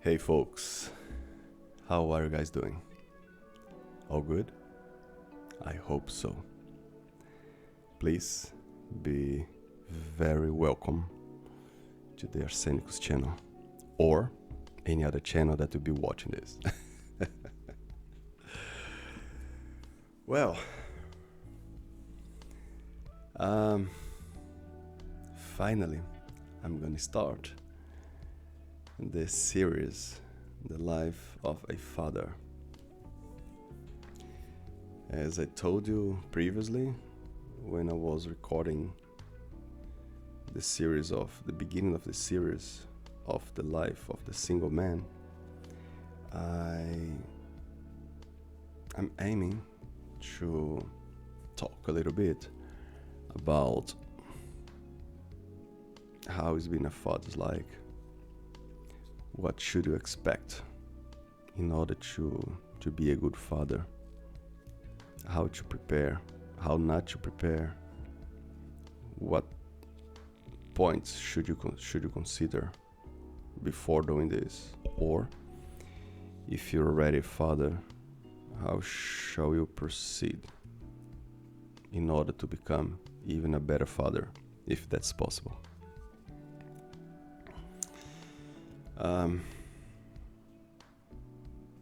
Hey folks, how are you guys doing? All good? I hope so. Please be very welcome to the Arsenicus channel or any other channel that will be watching this. Well, finally, I'm gonna start this series, The Life of a Father. As I told you previously, when I was recording the beginning of the series of the life of the single man, I'm aiming to talk a little bit about how it's been a father's like. What should you expect in order to be a good father? How to prepare, how not to prepare, what points should you consider before doing this? Or if you're already a father, how shall you proceed in order to become even a better father, if that's possible?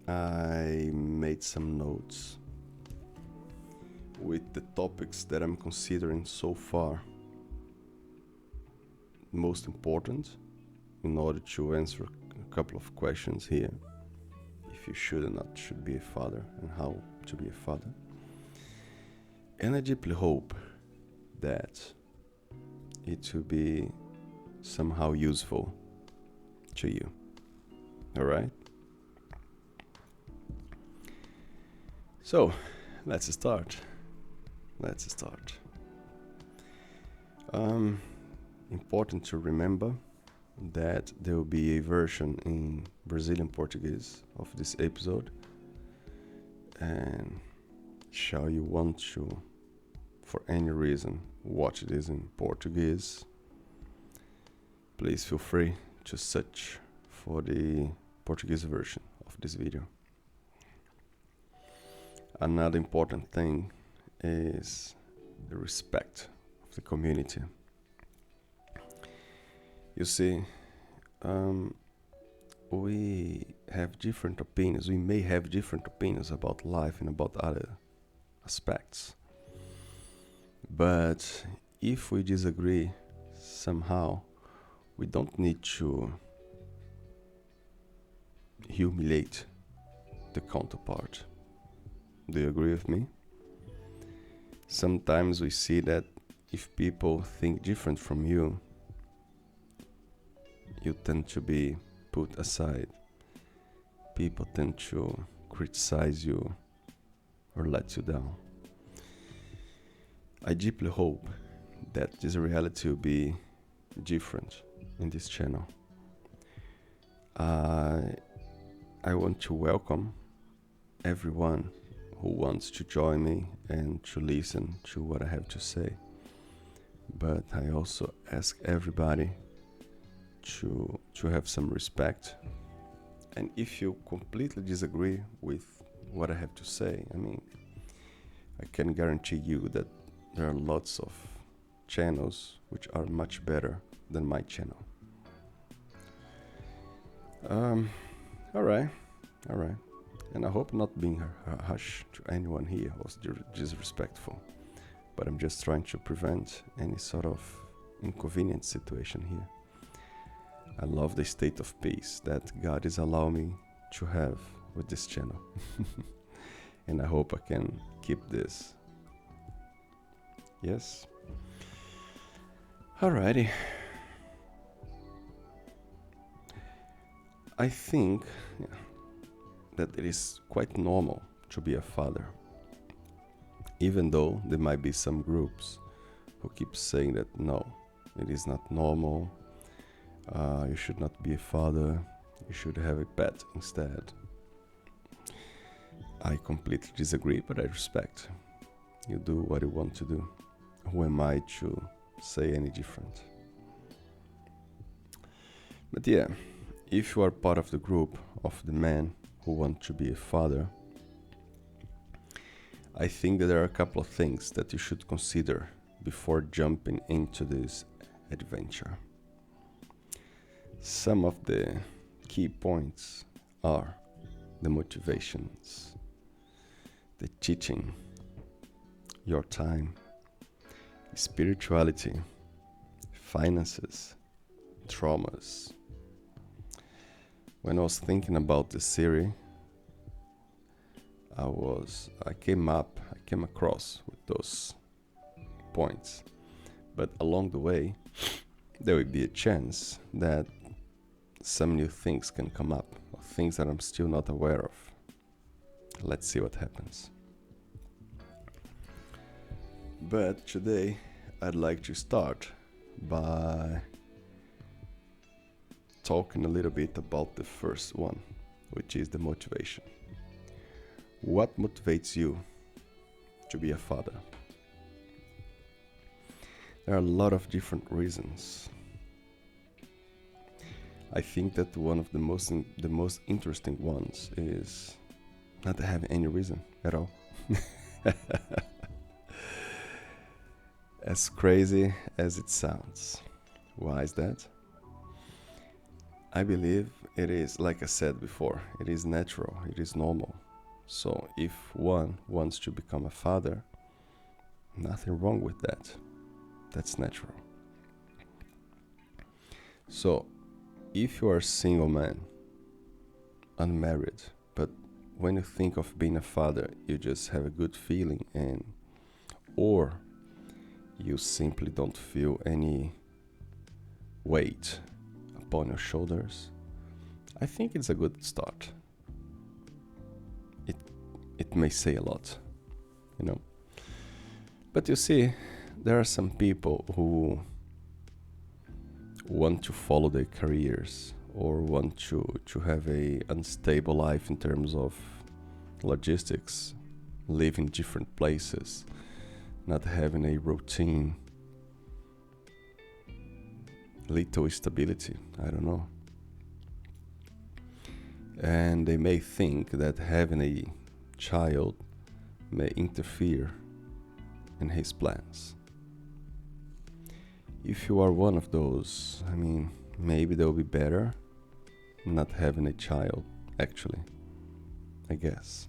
I made some notes with the topics that I'm considering so far most important in order to answer a couple of questions here. If you should or not should be a father and how to be a father. And I deeply hope that it will be somehow useful to you. Alright? So, let's start. Important to remember that there will be a version in Brazilian Portuguese of this episode. And shall you want to, for any reason, watch this in Portuguese, please feel free to search for the Portuguese version of this video. Another important thing is the respect of the community. You see, we have different opinions. We may have different opinions about life and about other aspects. But if we disagree somehow, we don't need to humiliate the counterpart. Do you agree with me? Sometimes we see that if people think different from you, you tend to be put aside. People tend to criticize you or let you down. I deeply hope that this reality will be different in this channel. I want to welcome everyone who wants to join me and to listen to what I have to say. But I also ask everybody to have some respect. And if you completely disagree with what I have to say, I can guarantee you that there are lots of channels which are much better than my channel. Alright. And I hope not being harsh to anyone here was disrespectful. But I'm just trying to prevent any sort of inconvenient situation here. I love the state of peace that God is allowing me to have with this channel. And I hope I can keep this. Yes? Alrighty. I think that it is quite normal to be a father. Even though there might be some groups who keep saying that no, it is not normal. You should not be a father. You should have a pet instead. I completely disagree, but I respect. You do what you want to do. who am I to say any different? But yeah, if you are part of the group of the men who want to be a father, I think that there are a couple of things that you should consider before jumping into this adventure. Some of the key points are the motivations, the teaching, your time, spirituality, finances, traumas. When I was thinking about this series, I came across with those points. But along the way, there will be a chance that some new things can come up, or things that I'm still not aware of. Let's see what happens. But today, I'd like to start by talking a little bit about the first one, which is the motivation. What motivates you to be a father? There are a lot of different reasons. I think that one of the most interesting ones is not to have any reason at all. As crazy as it sounds. Why is that? I believe it is, like I said before, it is natural, it is normal. So if one wants to become a father, nothing wrong with that. That's natural. So if you are a single man, unmarried, but when you think of being a father, you just have a good feeling, or you simply don't feel any weight upon your shoulders, I think it's a good start. It may say a lot, you know. But you see, there are some people who want to follow their careers or want to have a unstable life in terms of logistics, live in different places, not having a routine, little stability, I don't know. And they may think that having a child may interfere in his plans. If you are one of those, I mean, maybe they'll be better not having a child, actually, I guess.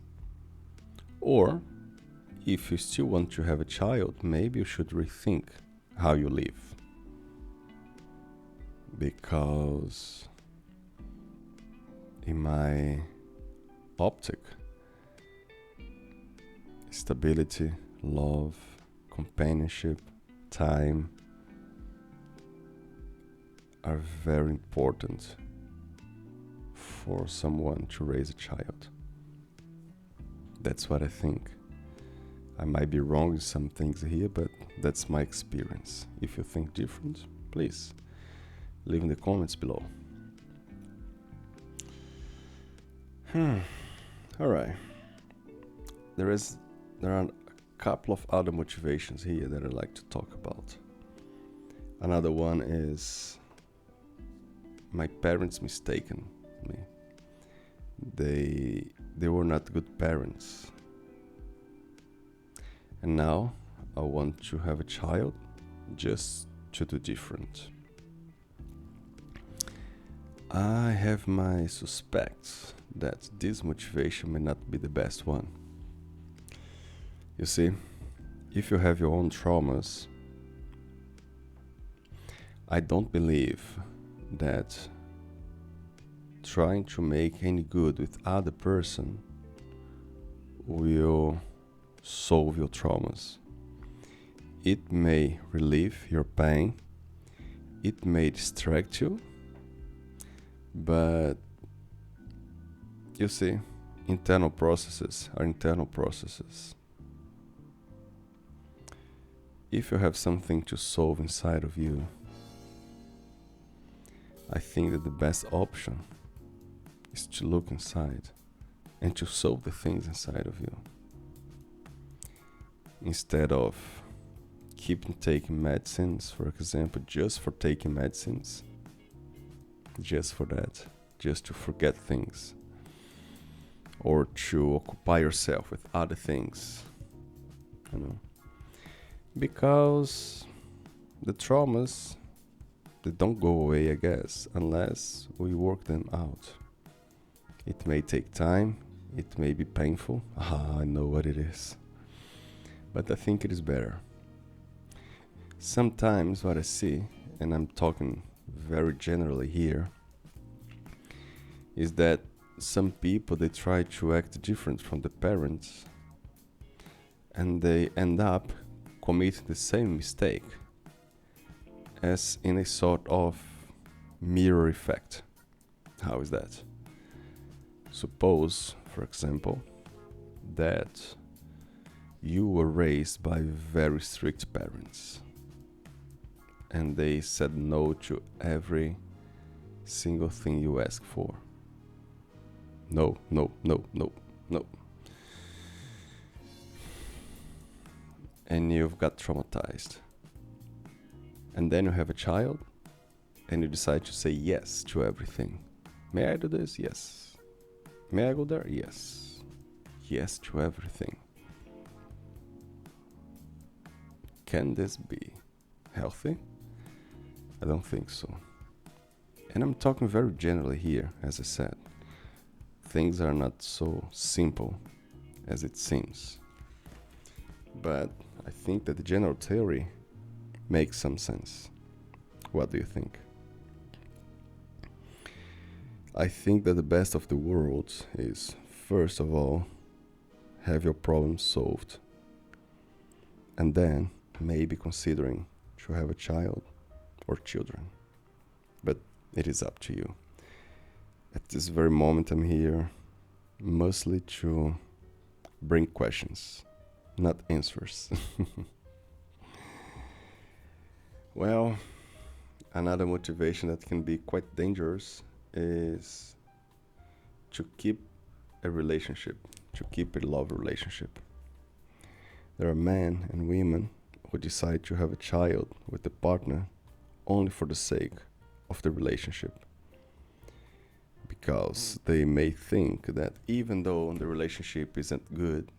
Or, if you still want to have a child, maybe you should rethink how you live. Because in my optic, stability, love, companionship, time are very important for someone to raise a child. That's what I think. I might be wrong in some things here, but that's my experience. If you think different, please leave in the comments below. Alright. There are a couple of other motivations here that I'd like to talk about. Another one is my parents mistaken me. They were not good parents. And now I want to have a child just to do different. I have my suspects that this motivation may not be the best one. You see, if you have your own traumas, I don't believe that trying to make any good with other person will solve your traumas. It may relieve your pain, it may distract you, but you see, internal processes are internal processes. If you have something to solve inside of you, I think that the best option is to look inside and to solve the things inside of you, instead of keep taking medicines, for example, just for taking medicines, just for that, just to forget things, or to occupy yourself with other things, you know, because the traumas, they don't go away, I guess, unless we work them out. It may take time, it may be painful. I know what it is. But I think it is better. Sometimes what I see, and I'm talking very generally here, is that some people, they try to act different from the parents, and they end up committing the same mistake, as in a sort of mirror effect. How is that? Suppose, for example, that you were raised by very strict parents, and they said no to every single thing you ask for. No, no, no, no, no. And you've got traumatized. And then you have a child, and you decide to say yes to everything. May I do this? Yes. May I go there? Yes. Yes to everything. Can this be healthy? I don't think so. And I'm talking very generally here, as I said. Things are not so simple as it seems. But I think that the general theory makes some sense. What do you think? I think that the best of the worlds is, first of all, have your problems solved, and then maybe considering to have a child or children. But it is up to you. At this very moment, I'm here mostly to bring questions, not answers. Well, another motivation that can be quite dangerous is to keep a relationship, to keep a love relationship. There are men and women who decide to have a child with a partner only for the sake of the relationship, because they may think that even though the relationship isn't good,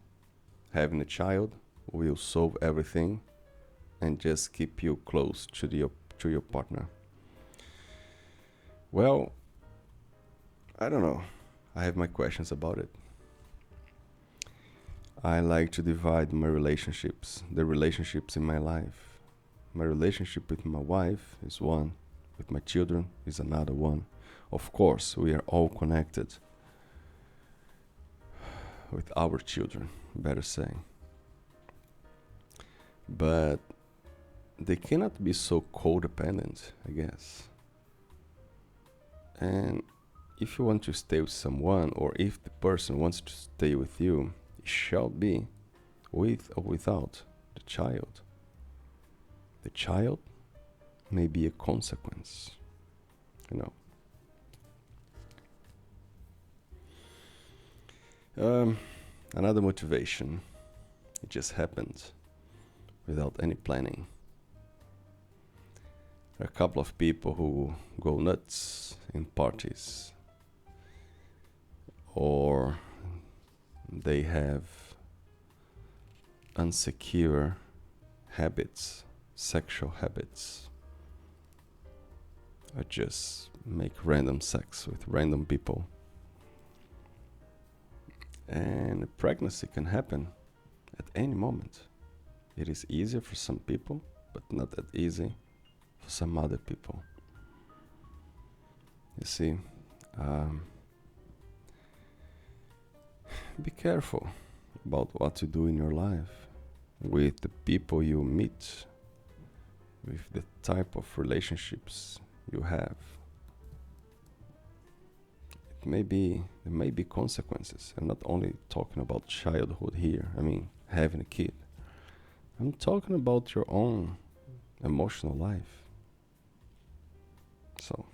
having a child will solve everything and just keep you close to your partner. Well, I don't know. I have my questions about it. I like to divide my relationships, the relationships in my life. My relationship with my wife is one, with my children is another one. Of course, we are all connected with our children, better say. But they cannot be so codependent, I guess. And if you want to stay with someone, or if the person wants to stay with you, it shall be with or without the child. The child may be a consequence, you know. Another motivation, it just happened without any planning. There are a couple of people who go nuts in parties, or they have insecure habits, sexual habits, or just make random sex with random people. And pregnancy can happen at any moment. It is easier for some people, but not that easy for some other people. You see, be careful about what you do in your life, with the people you meet, with the type of relationships you have. There may be consequences. I'm not only talking about childhood here, I mean having a kid. I'm talking about your own emotional life. So,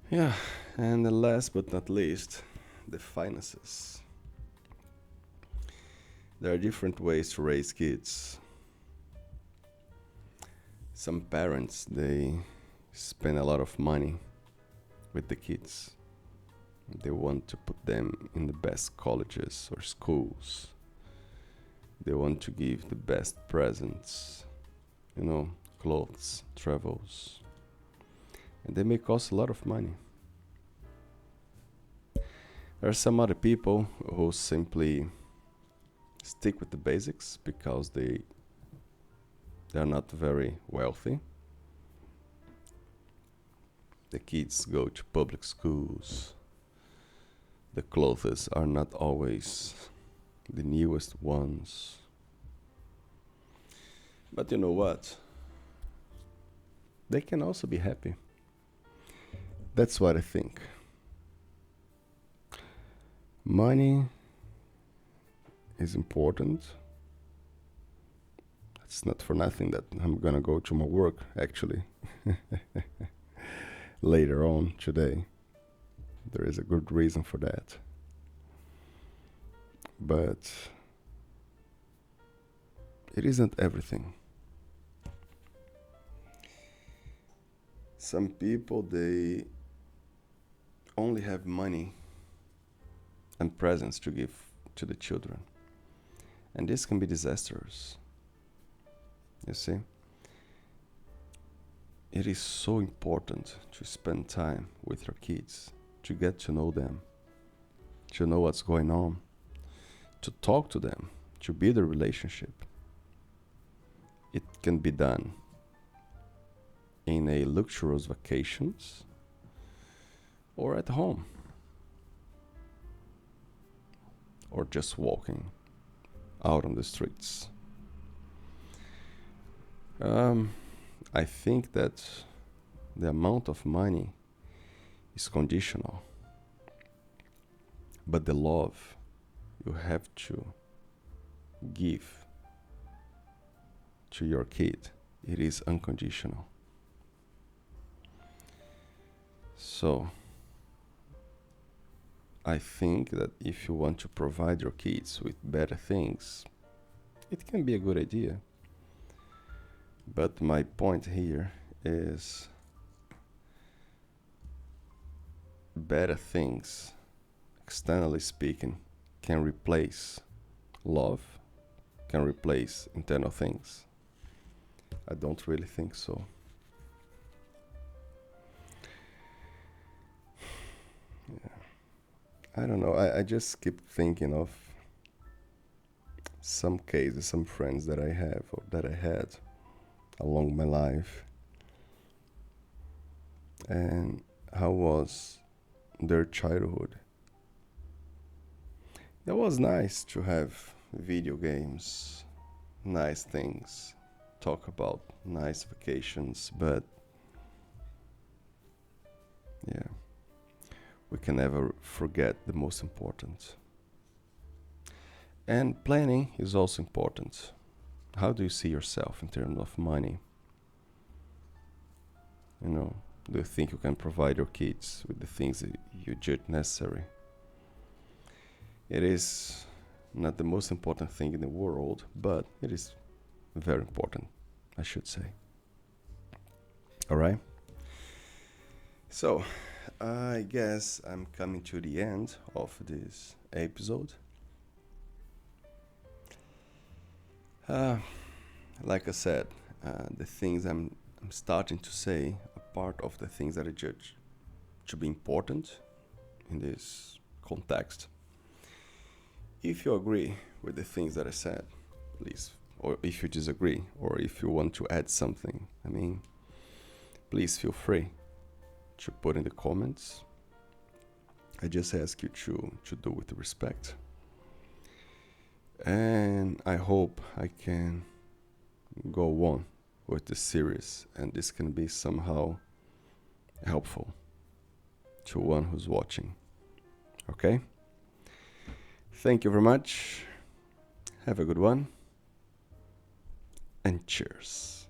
yeah, and the last but not least, the finances. There are different ways to raise kids. Some parents, they spend a lot of money with the kids. They want to put them in the best colleges or schools. They want to give the best presents, clothes, travels. And they may cost a lot of money. There are some other people who simply stick with the basics because they're not very wealthy. The kids go to public schools. The clothes are not always the newest ones. But you know what? They can also be happy. That's what I think. Money is important. It's not for nothing that I'm gonna go to my work, actually. Later on today. There is a good reason for that. But it isn't everything. Some people, they only have money and presents to give to the children. And this can be disastrous. You see? It is so important to spend time with your kids, to get to know them, to know what's going on, to talk to them, to build a relationship. It can be done in a luxurious vacations or at home or just walking out on the streets. I think that the amount of money is conditional, but the love you have to give to your kid, it is unconditional. So I think that if you want to provide your kids with better things, it can be a good idea. But my point here is better things, externally speaking, can replace love, can replace internal things. I don't really think so. Yeah. I don't know. I just keep thinking of some cases, some friends that I have or that I had along my life, and how was their childhood. It was nice to have video games, nice things, talk about nice vacations, but yeah, we can never forget the most important. And planning is also important. How do you see yourself in terms of money? Do you think you can provide your kids with the things that you judge necessary? It is not the most important thing in the world, but it is very important, I should say. All right? So, I guess I'm coming to the end of this episode. Like I said, the things I'm starting to say are part of the things that I judge to be important in this context. If you agree with the things that I said, please, or if you disagree, or if you want to add something, please feel free to put in the comments. I just ask you to do with respect. And I hope I can go on with this series and this can be somehow helpful to one who's watching. Okay? Thank you very much. Have a good one. And cheers.